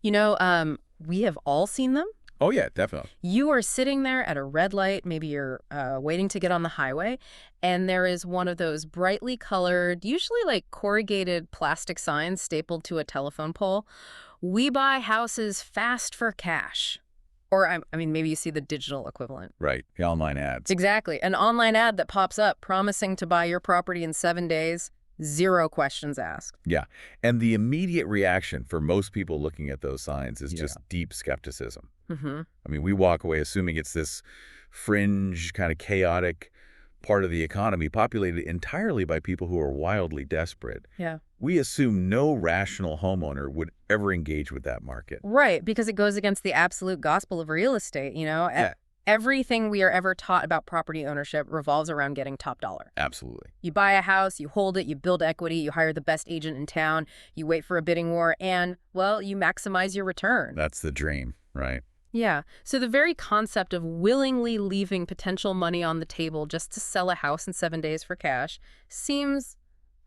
We have all seen them. Oh, yeah, definitely. You are sitting there at a red light, maybe you're waiting to get on the highway, and there is one of those brightly colored, usually like corrugated plastic signs stapled to a telephone pole. We buy houses fast for cash. Or, I mean, maybe you see the digital equivalent. Right, the online ads. Exactly. An online ad that pops up promising to buy your property in 7 days, 0 questions asked. Yeah, and the immediate reaction for most people looking at those signs is Yeah. just deep skepticism. Mm-hmm. I mean, we walk away assuming it's this fringe, kind of chaotic part of the economy populated entirely by people who are wildly desperate. Yeah. We assume no rational homeowner would ever engage with that market. Right, because it goes against the absolute gospel of real estate, Yeah. Everything we are ever taught about property ownership revolves around getting top dollar. Absolutely. You buy a house, you hold it, you build equity, you hire the best agent in town, you wait for a bidding war, and, well, you maximize your return. That's the dream, right? Yeah, so the very concept of willingly leaving potential money on the table just to sell a house in 7 days for cash seems,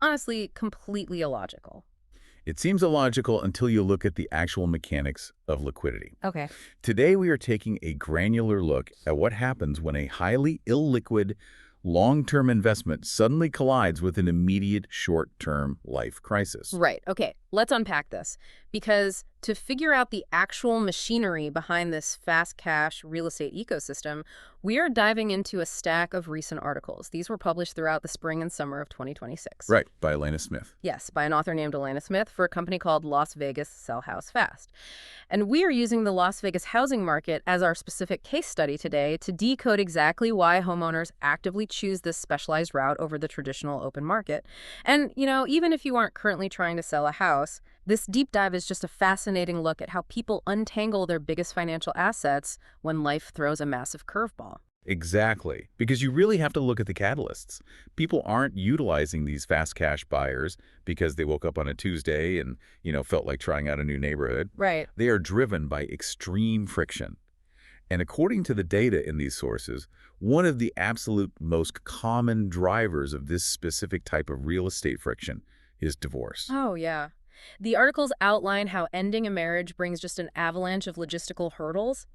honestly, completely illogical. It seems illogical until you look at the actual mechanics of liquidity. Okay. Today, we are taking a granular look at what happens when a highly illiquid, long-term investment suddenly collides with an immediate short-term life crisis. Right. Okay. Let's unpack this. Because to figure out the actual machinery behind this fast cash real estate ecosystem, we are diving into a stack of recent articles. These were published throughout the spring and summer of 2026. Right, by Elena Smith. Yes, by an author named Elena Smith for a company called Las Vegas Sell House Fast. And we are using the Las Vegas housing market as our specific case study today to decode exactly why homeowners actively choose this specialized route over the traditional open market. And, even if you aren't currently trying to sell a house, this deep dive is just a fascinating look at how people untangle their biggest financial assets when life throws a massive curveball. Exactly, because you really have to look at the catalysts. People aren't utilizing these fast cash buyers because they woke up on a Tuesday and, felt like trying out a new neighborhood. Right. They are driven by extreme friction. And according to the data in these sources, one of the absolute most common drivers of this specific type of real estate friction is divorce. Oh, yeah. The articles outline how ending a marriage brings just an avalanche of logistical hurdles,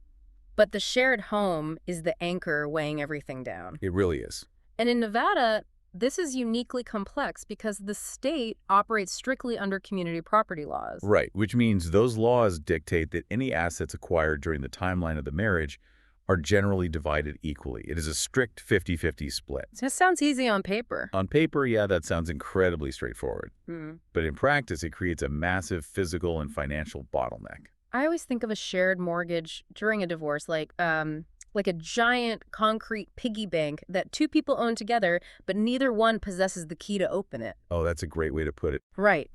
but the shared home is the anchor weighing everything down. It really is. And in Nevada, this is uniquely complex because the state operates strictly under community property laws. Right, which means those laws dictate that any assets acquired during the timeline of the marriage are generally divided equally. It is a strict 50-50 split. That sounds easy on paper. On paper, yeah, that sounds incredibly straightforward. But in practice, it creates a massive physical and financial bottleneck. I always think of a shared mortgage during a divorce like a giant concrete piggy bank that 2 people own together, but neither one possesses the key to open it. Oh, that's a great way to put it. Right.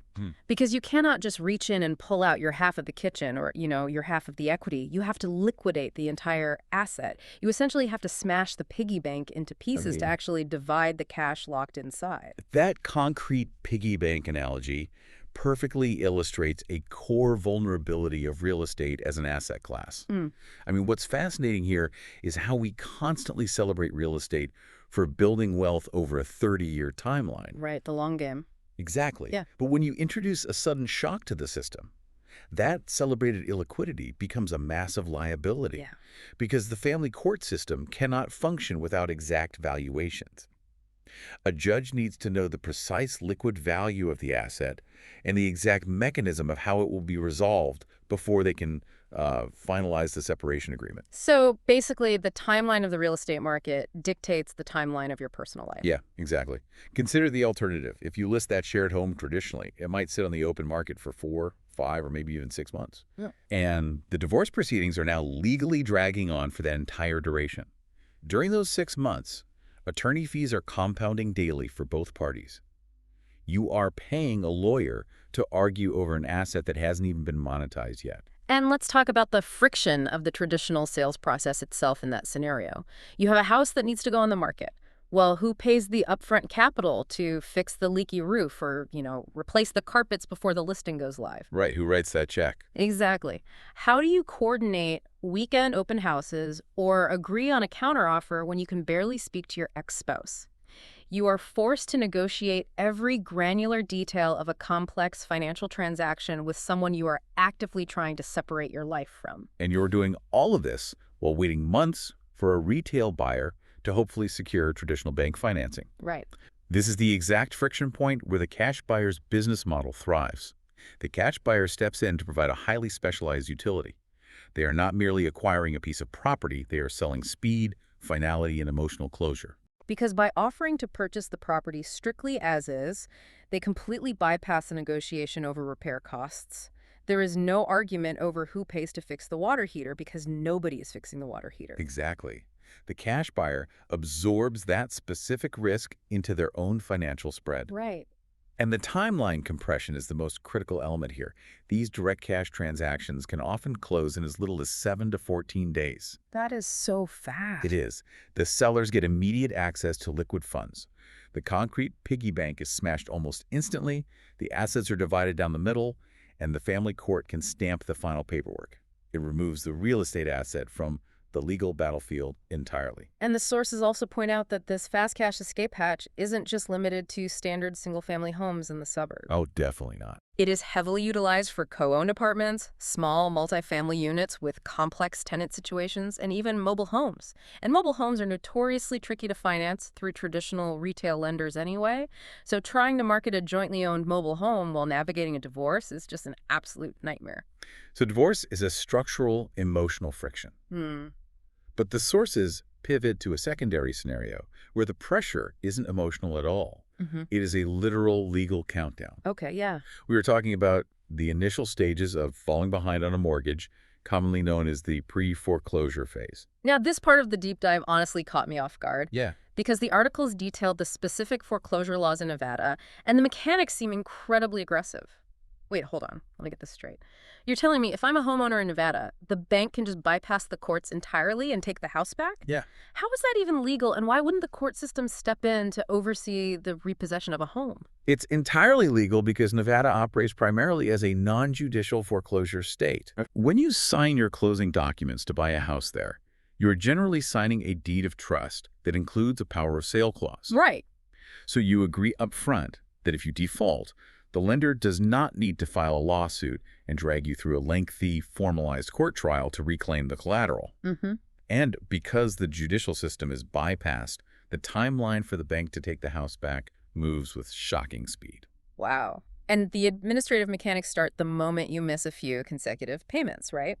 Because you cannot just reach in and pull out your half of the kitchen or, your half of the equity. You have to liquidate the entire asset. You essentially have to smash the piggy bank into pieces to actually divide the cash locked inside. That concrete piggy bank analogy perfectly illustrates a core vulnerability of real estate as an asset class. I mean, what's fascinating here is how we constantly celebrate real estate for building wealth over a 30-year timeline. Right, the long game. Exactly. Yeah. But when you introduce a sudden shock to the system, that celebrated illiquidity becomes a massive liability. Yeah. Because the family court system cannot function without exact valuations. A judge needs to know the precise liquid value of the asset and the exact mechanism of how it will be resolved before they can finalize the separation agreement. So basically, the timeline of the real estate market dictates the timeline of your personal life. Yeah, exactly. Consider the alternative. If you list that shared home traditionally, it might sit on the open market for 4, 5, or maybe even 6 months. Yeah. And the divorce proceedings are now legally dragging on for that entire duration. During those 6 months, attorney fees are compounding daily for both parties. You are paying a lawyer to argue over an asset that hasn't even been monetized yet. And let's talk about the friction of the traditional sales process itself in that scenario. You have a house that needs to go on the market. Well, who pays the upfront capital to fix the leaky roof or, replace the carpets before the listing goes live? Right, who writes that check? Exactly. How do you coordinate weekend open houses or agree on a counteroffer when you can barely speak to your ex-spouse? You are forced to negotiate every granular detail of a complex financial transaction with someone you are actively trying to separate your life from. And you're doing all of this while waiting months for a retail buyer to hopefully secure traditional bank financing. Right. This is the exact friction point where the cash buyer's business model thrives. The cash buyer steps in to provide a highly specialized utility. They are not merely acquiring a piece of property, they are selling speed, finality, and emotional closure. Because by offering to purchase the property strictly as is, they completely bypass the negotiation over repair costs. There is no argument over who pays to fix the water heater because nobody is fixing the water heater. Exactly. The cash buyer absorbs that specific risk into their own financial spread. Right. And the timeline compression is the most critical element here. These direct cash transactions can often close in as little as 7 to 14 days. That is so fast. It is. The sellers get immediate access to liquid funds. The concrete piggy bank is smashed almost instantly, the assets are divided down the middle, and the family court can stamp the final paperwork. It removes the real estate asset from the legal battlefield entirely. And the sources also point out that this fast cash escape hatch isn't just limited to standard single-family homes in the suburbs. Oh, definitely not. It is heavily utilized for co-owned apartments, small multifamily units with complex tenant situations, and even mobile homes. And mobile homes are notoriously tricky to finance through traditional retail lenders anyway, so trying to market a jointly owned mobile home while navigating a divorce is just an absolute nightmare. So divorce is a structural, emotional friction. But the sources pivot to a secondary scenario where the pressure isn't emotional at all. It is a literal legal countdown. Okay, yeah. We were talking about the initial stages of falling behind on a mortgage, commonly known as the pre-foreclosure phase. Now, this part of the deep dive honestly caught me off guard. Yeah. Because the articles detailed the specific foreclosure laws in Nevada, and the mechanics seem incredibly aggressive. Wait, hold on. Let me get this straight. You're telling me if I'm a homeowner in Nevada, the bank can just bypass the courts entirely and take the house back? Yeah. How is that even legal, and why wouldn't the court system step in to oversee the repossession of a home? It's entirely legal because Nevada operates primarily as a non-judicial foreclosure state. When you sign your closing documents to buy a house there, you're generally signing a deed of trust that includes a power of sale clause. Right. So you agree up front that if you default, the lender does not need to file a lawsuit and drag you through a lengthy, formalized court trial to reclaim the collateral. And because the judicial system is bypassed, the timeline for the bank to take the house back moves with shocking speed. Wow. And the administrative mechanics start the moment you miss a few consecutive payments, right?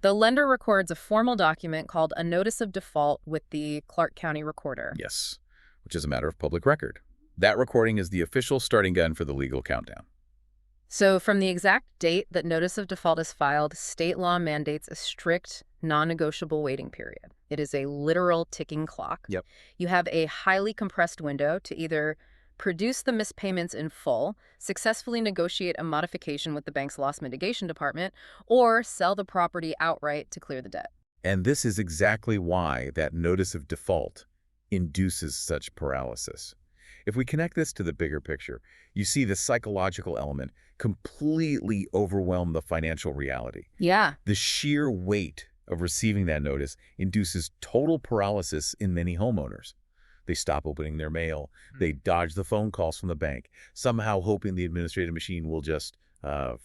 The lender records a formal document called a notice of default with the Clark County recorder. Yes, which is a matter of public record. That recording is the official starting gun for the legal countdown. So from the exact date that notice of default is filed, state law mandates a strict, non-negotiable waiting period. It is a literal ticking clock. Yep. You have a highly compressed window to either produce the missed payments in full, successfully negotiate a modification with the bank's loss mitigation department, or sell the property outright to clear the debt. And this is exactly why that notice of default induces such paralysis. If we connect this to the bigger picture, you see the psychological element completely overwhelm the financial reality. Yeah. The sheer weight of receiving that notice induces total paralysis in many homeowners. They stop opening their mail. They dodge the phone calls from the bank, somehow hoping the administrative machine will just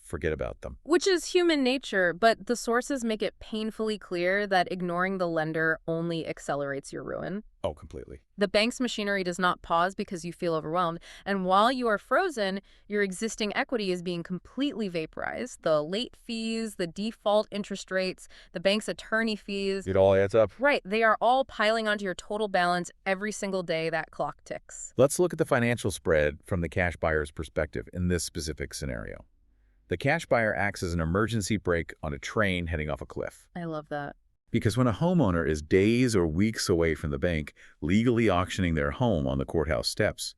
forget about them. Which is human nature, but the sources make it painfully clear that ignoring the lender only accelerates your ruin. Oh, completely. The bank's machinery does not pause because you feel overwhelmed, and while you are frozen, your existing equity is being completely vaporized. The late fees, the default interest rates, the bank's attorney fees. It all adds up. Right, they are all piling onto your total balance every single day that clock ticks. Let's look at the financial spread from the cash buyer's perspective in this specific scenario. The cash buyer acts as an emergency brake on a train heading off a cliff. I love that. Because when a homeowner is days or weeks away from the bank legally auctioning their home on the courthouse steps,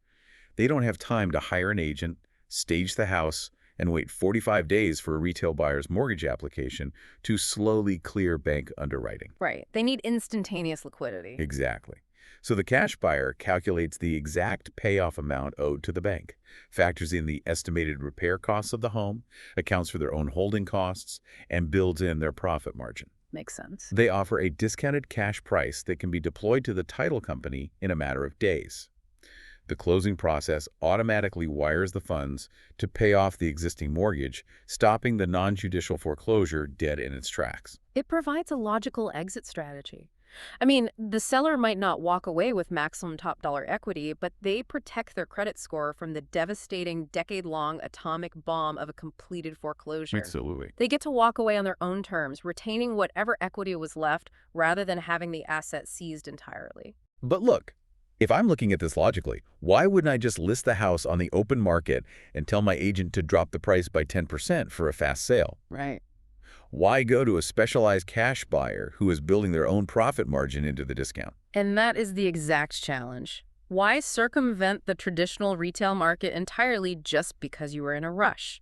they don't have time to hire an agent, stage the house, and wait 45 days for a retail buyer's mortgage application to slowly clear bank underwriting. Right. They need instantaneous liquidity. Exactly. So the cash buyer calculates the exact payoff amount owed to the bank, factors in the estimated repair costs of the home, accounts for their own holding costs, and builds in their profit margin. Makes sense. They offer a discounted cash price that can be deployed to the title company in a matter of days. The closing process automatically wires the funds to pay off the existing mortgage, stopping the non-judicial foreclosure dead in its tracks. It provides a logical exit strategy. I mean, the seller might not walk away with maximum top dollar equity, but they protect their credit score from the devastating decade-long atomic bomb of a completed foreclosure. Absolutely. They get to walk away on their own terms, retaining whatever equity was left rather than having the asset seized entirely. But look, if I'm looking at this logically, why wouldn't I just list the house on the open market and tell my agent to drop the price by 10% for a fast sale? Right. Why go to a specialized cash buyer who is building their own profit margin into the discount? And that is the exact challenge. Why circumvent the traditional retail market entirely just because you were in a rush?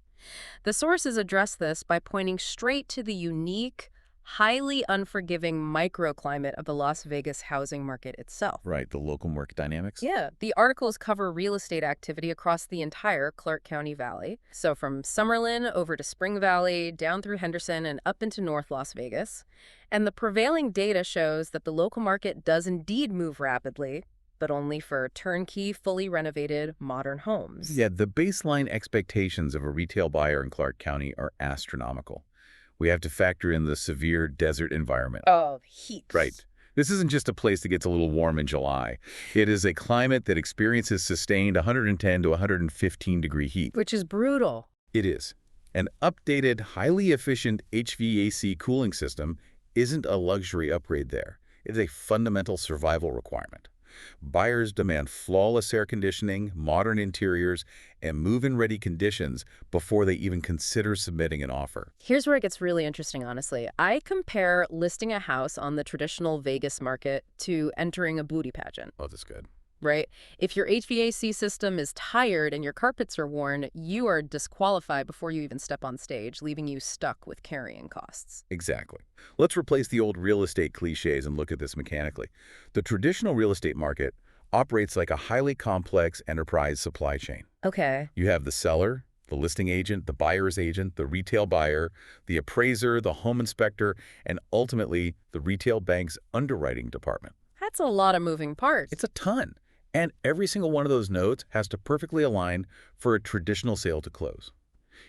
The sources address this by pointing straight to the unique, highly unforgiving microclimate of the Las Vegas housing market itself. Right, the local market dynamics? Yeah, the articles cover real estate activity across the entire Clark County Valley. So from Summerlin over to Spring Valley, down through Henderson and up into North Las Vegas. And the prevailing data shows that the local market does indeed move rapidly, but only for turnkey, fully renovated, modern homes. Yeah, the baseline expectations of a retail buyer in Clark County are astronomical. We have to factor in the severe desert environment. Oh, heat. Right. This isn't just a place that gets a little warm in July. It is a climate that experiences sustained 110 to 115-degree heat. Which is brutal. It is. An updated, highly efficient HVAC cooling system isn't a luxury upgrade there. It is a fundamental survival requirement. Buyers demand flawless air conditioning, modern interiors, and move-in-ready conditions before they even consider submitting an offer. Here's where it gets really interesting, honestly. I compare listing a house on the traditional Vegas market to entering a beauty pageant. Oh, that's good. Right? If your HVAC system is tired and your carpets are worn, you are disqualified before you even step on stage, leaving you stuck with carrying costs. Exactly. Let's replace the old real estate cliches and look at this mechanically. The traditional real estate market operates like a highly complex enterprise supply chain. Okay. You have the seller, the listing agent, the buyer's agent, the retail buyer, the appraiser, the home inspector, and ultimately the retail bank's underwriting department. That's a lot of moving parts. It's a ton. And every single one of those nodes has to perfectly align for a traditional sale to close.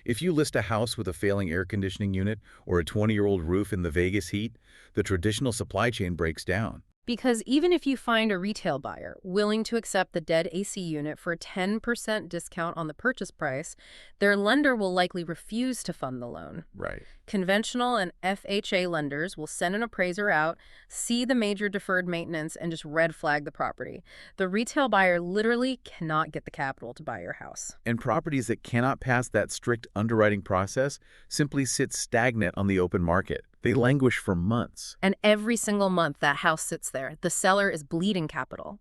If you list a house with a failing air conditioning unit or a 20-year-old roof in the Vegas heat, the traditional supply chain breaks down. Because even if you find a retail buyer willing to accept the dead AC unit for a 10% discount on the purchase price, their lender will likely refuse to fund the loan. Right. Conventional and FHA lenders will send an appraiser out, see the major deferred maintenance, and just red flag the property. The retail buyer literally cannot get the capital to buy your house. And properties that cannot pass that strict underwriting process simply sit stagnant on the open market. They languish for months. And every single month that house sits there, the seller is bleeding capital.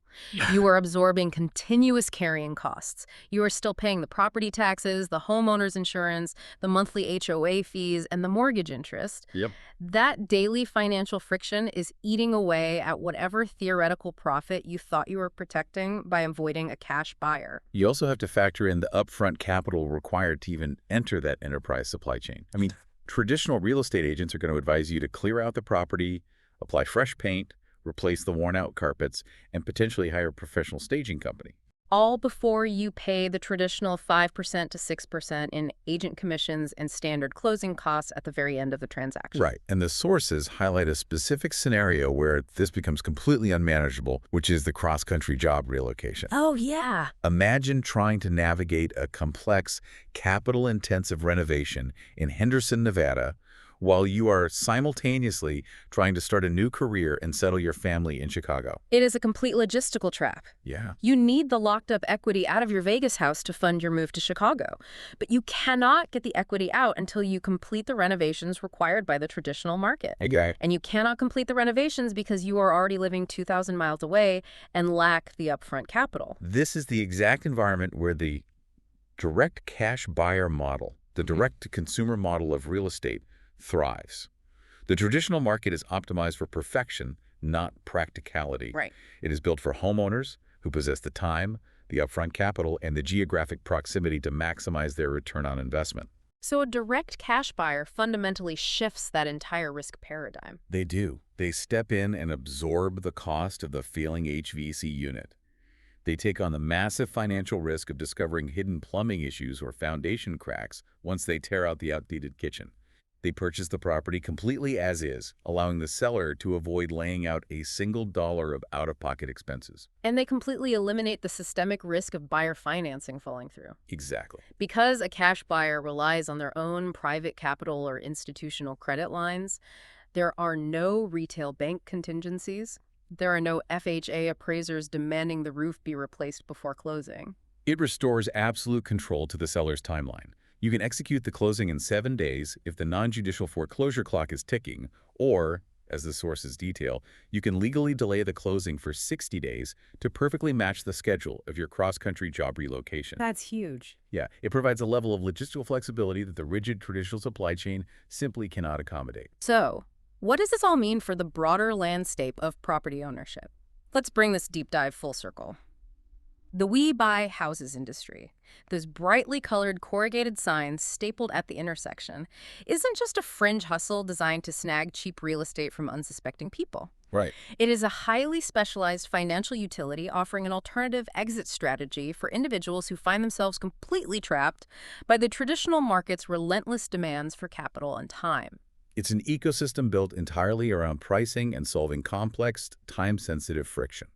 You are absorbing continuous carrying costs. You are still paying the property taxes, the homeowner's insurance, the monthly HOA fees, and the mortgage interest. Yep. That daily financial friction is eating away at whatever theoretical profit you thought you were protecting by avoiding a cash buyer. You also have to factor in the upfront capital required to even enter that enterprise supply chain. I mean, traditional real estate agents are going to advise you to clear out the property, apply fresh paint, replace the worn-out carpets, and potentially hire a professional staging company. All before you pay the traditional 5% to 6% in agent commissions and standard closing costs at the very end of the transaction. Right. And the sources highlight a specific scenario where this becomes completely unmanageable, which is the cross-country job relocation. Oh, yeah. Imagine trying to navigate a complex, capital-intensive renovation in Henderson, Nevada, while you are simultaneously trying to start a new career and settle your family in Chicago. It is a complete logistical trap. Yeah. You need the locked-up equity out of your Vegas house to fund your move to Chicago. But you cannot get the equity out until you complete the renovations required by the traditional market. Okay. And you cannot complete the renovations because you are already living 2,000 miles away and lack the upfront capital. This is the exact environment where the direct cash buyer model, the direct-to-consumer model of real estate, thrives. The traditional market is optimized for perfection, not practicality. Right. It is built for homeowners who possess the time, the upfront capital, and the geographic proximity to maximize their return on investment. So a direct cash buyer fundamentally shifts that entire risk paradigm. They do. They step in and absorb the cost of the failing HVAC unit. They take on the massive financial risk of discovering hidden plumbing issues or foundation cracks once they tear out the outdated kitchen. They purchase the property completely as is, allowing the seller to avoid laying out a single dollar of out-of-pocket expenses. And they completely eliminate the systemic risk of buyer financing falling through. Exactly. Because a cash buyer relies on their own private capital or institutional credit lines, there are no retail bank contingencies. There are no FHA appraisers demanding the roof be replaced before closing. It restores absolute control to the seller's timeline. You can execute the closing in 7 days if the non-judicial foreclosure clock is ticking, or, as the sources detail, you can legally delay the closing for 60 days to perfectly match the schedule of your cross-country job relocation. That's huge. Yeah, it provides a level of logistical flexibility that the rigid traditional supply chain simply cannot accommodate. So, what does this all mean for the broader landscape of property ownership? Let's bring this deep dive full circle. The We Buy Houses industry, those brightly colored corrugated signs stapled at the intersection, isn't just a fringe hustle designed to snag cheap real estate from unsuspecting people. Right. It is a highly specialized financial utility offering an alternative exit strategy for individuals who find themselves completely trapped by the traditional market's relentless demands for capital and time. It's an ecosystem built entirely around pricing and solving complex, time-sensitive friction.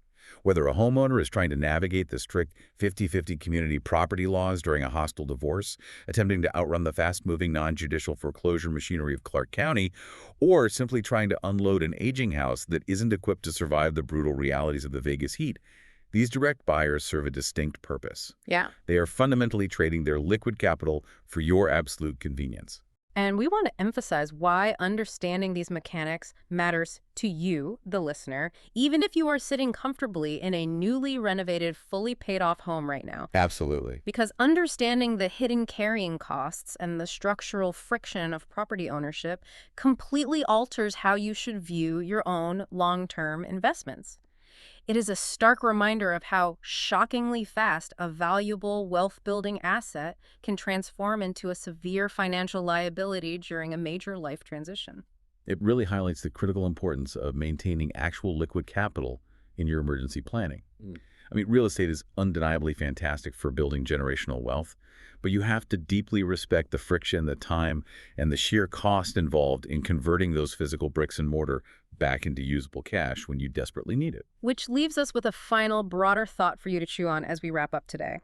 Whether a homeowner is trying to navigate the strict 50-50 community property laws during a hostile divorce, attempting to outrun the fast-moving non-judicial foreclosure machinery of Clark County, or simply trying to unload an aging house that isn't equipped to survive the brutal realities of the Vegas heat, these direct buyers serve a distinct purpose. Yeah. They are fundamentally trading their liquid capital for your absolute convenience. And we want to emphasize why understanding these mechanics matters to you, the listener, even if you are sitting comfortably in a newly renovated, fully paid off home right now. Absolutely. Because understanding the hidden carrying costs and the structural friction of property ownership completely alters how you should view your own long-term investments. It is a stark reminder of how shockingly fast a valuable wealth-building asset can transform into a severe financial liability during a major life transition. It really highlights the critical importance of maintaining actual liquid capital in your emergency planning. I mean, real estate is undeniably fantastic for building generational wealth, but you have to deeply respect the friction, the time, and the sheer cost involved in converting those physical bricks and mortar back into usable cash when you desperately need it. Which leaves us with a final, broader thought for you to chew on as we wrap up today.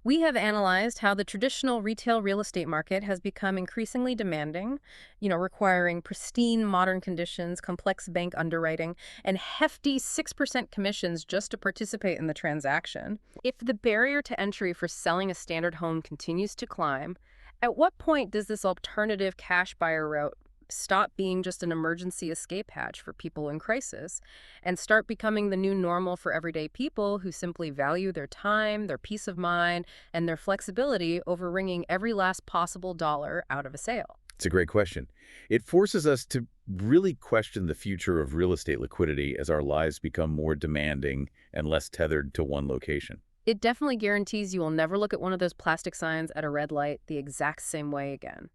We have analyzed how the traditional retail real estate market has become increasingly demanding, requiring pristine modern conditions, complex bank underwriting, and hefty 6% commissions just to participate in the transaction. If the barrier to entry for selling a standard home continues to climb, at what point does this alternative cash buyer route stop being just an emergency escape hatch for people in crisis and start becoming the new normal for everyday people who simply value their time, their peace of mind, and their flexibility over wringing every last possible dollar out of a sale? It's a great question. It forces us to really question the future of real estate liquidity as our lives become more demanding and less tethered to one location. It definitely guarantees you will never look at one of those plastic signs at a red light the exact same way again.